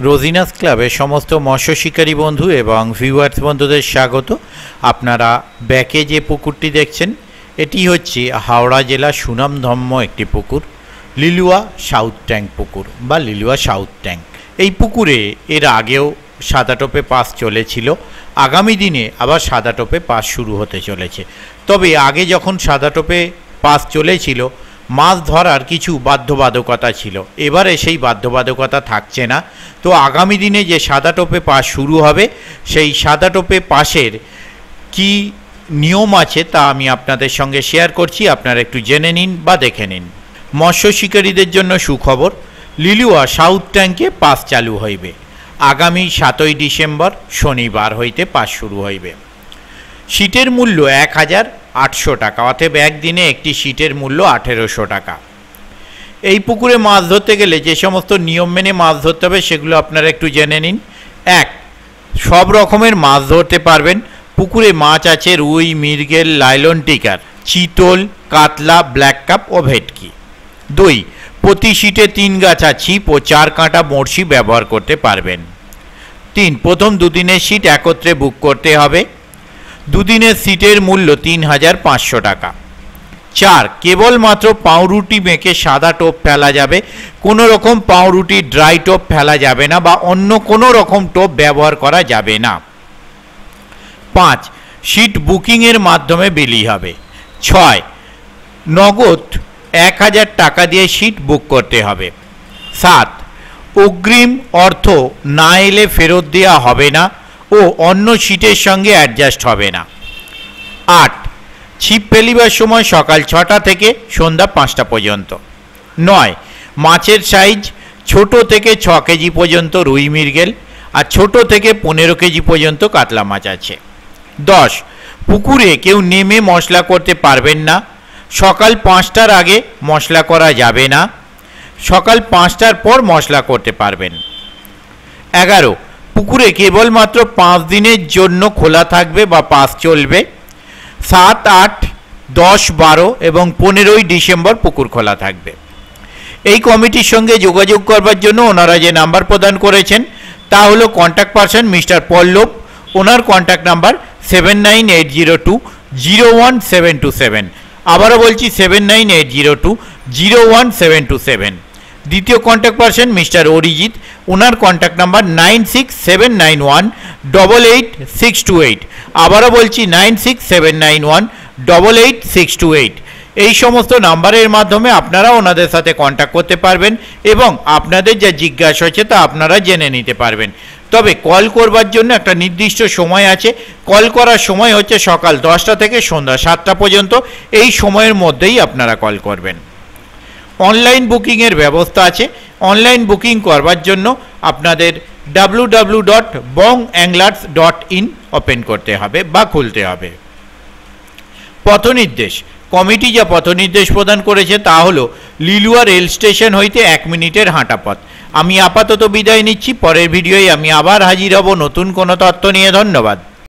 রোজিনাস ক্লাবের সমস্ত মৎস্য শিকারী বন্ধু এবং ভিউয়ার্স বন্ধুদের স্বাগত। আপনারা ব্যাকে যে পুকুরটি দেখছেন এটি হচ্ছে হাওড়া জেলা সুনামধন্য একটি পুকুর, লিলুয়া সাউথ ট্যাঙ্ক পুকুর বা লিলুয়া সাউথ ট্যাঙ্ক। এই পুকুরে এর আগেও সাদা টোপে পাস চলেছিল, আগামী দিনে আবার সাদা টোপে পাস শুরু হতে চলেছে। তবে আগে যখন সাদা টোপে পাস চলেছিল মাছ ধরার কিছু বাধ্যবাধকতা ছিল, এবারে সেই বাধ্যবাধকতা থাকছে না। তো আগামী দিনে যে সাদা টোপে পাস শুরু হবে সেই সাদা টোপে পাসের কি নিয়ম আছে তা আমি আপনাদের সঙ্গে শেয়ার করছি, আপনারা একটু জেনে নিন বা দেখে নিন। মৎস্য শিকারীদের জন্য সুখবর, লিলুয়া সাউথ ট্যাঙ্কে পাস চালু হইবে। আগামী 7ই ডিসেম্বর শনিবার হইতে পাস শুরু হইবে। সিটের মূল্য 1800 টাকা, অতএব একদিনে একটি সিটের মূল্য 1800 টাকা। এই পুকুরে মাছ ধরতে গেলে যে সমস্ত নিয়ম মেনে মাছ ধরতে হবে সেগুলো আপনারা একটু জেনে নিন। 1. সব রকমের মাছ ধরতে পারবেন। পুকুরে মাছ আছে রুই, মৃগেল, লাইলন টিকার, চিতল, কাতলা, ব্ল্যাক কাপ ও ভেটকি। 2. প্রতি সিটে 3 গাছা ছিপ ও 4 কাঁটা বড়শি ব্যবহার করতে পারবেন। 3. প্রথম দুদিনের সিট একত্রে বুক করতে হবে। দুদিনের সিটের মূল্য 3500 টাকা। 4. কেবলমাত্র পাউরুটি মেখে সাদা টোপ ফেলা যাবে, কোনো রকম পাউরুটি ড্রাই টোপ ফেলা যাবে না বা অন্য কোনো রকম টোপ ব্যবহার করা যাবে না। 5. সিট বুকিংয়ের মাধ্যমে বিলি হবে। 6. নগদ 1000 টাকা দিয়ে সিট বুক করতে হবে। 7. অগ্রিম অর্থ না এলে ফেরত দেওয়া হবে না ও অন্য সিটের সঙ্গে অ্যাডজাস্ট হবে না। 8. ছিপ ফেলিবার সময় সকাল 6টা থেকে সন্ধ্যা 5টা পর্যন্ত। 9. মাছের সাইজ ছোট থেকে 6 কেজি পর্যন্ত রুই মৃগেল আর ছোট থেকে 15 কেজি পর্যন্ত কাতলা মাছ আছে। 10. পুকুরে কেউ নেমে মশলা করতে পারবেন না। সকাল 5টার আগে মশলা করা যাবে না, সকাল 5টার পর মশলা করতে পারবেন। 11. পুকুরে কেবলমাত্র 5 দিনের জন্য খোলা থাকবে বা পাস চলবে। 7, 8, 10, 12 এবং 15ই ডিসেম্বর পুকুর খোলা থাকবে। এই কমিটির সঙ্গে যোগাযোগ করবার জন্য ওনারা যে নাম্বার প্রদান করেছেন তা হলো কন্ট্যাক্ট পারসন মিস্টার পল্লব। ওনার কন্ট্যাক্ট নাম্বার 7980201727। আবারও বলছি 7980201727। দ্বিতীয় কন্ট্যাক্ট পারসন মিস্টার অরিজিৎ, ওনার কন্ট্যাক্ট নাম্বার 9679188628। আবারও বলছি 9679188628। এই সমস্ত নাম্বারের মাধ্যমে আপনারা ওনাদের সাথে কন্ট্যাক্ট করতে পারবেন এবং আপনাদের যা জিজ্ঞাসা হচ্ছে তা আপনারা জেনে নিতে পারবেন। তবে কল করবার জন্য একটা নির্দিষ্ট সময় আছে। কল করার সময় হচ্ছে সকাল 10টা থেকে সন্ধ্যা 7টা পর্যন্ত। এই সময়ের মধ্যেই আপনারা কল করবেন। অনলাইন বুকিংয়ের ব্যবস্থা আছে। অনলাইন বুকিং করবার জন্য আপনাদের www.bonganglers.in ওপেন করতে হবে বা খুলতে হবে। পথনির্দেশ, কমিটি যা পথনির্দেশ প্রদান করেছে তা হলো লিলুয়া রেল স্টেশন হইতে 1 মিনিটের হাঁটা পথ। আমি আপাতত বিদায় নিচ্ছি, পরের ভিডিওয় আমি আবার হাজির হব নতুন কোনো তথ্য নিয়ে। ধন্যবাদ।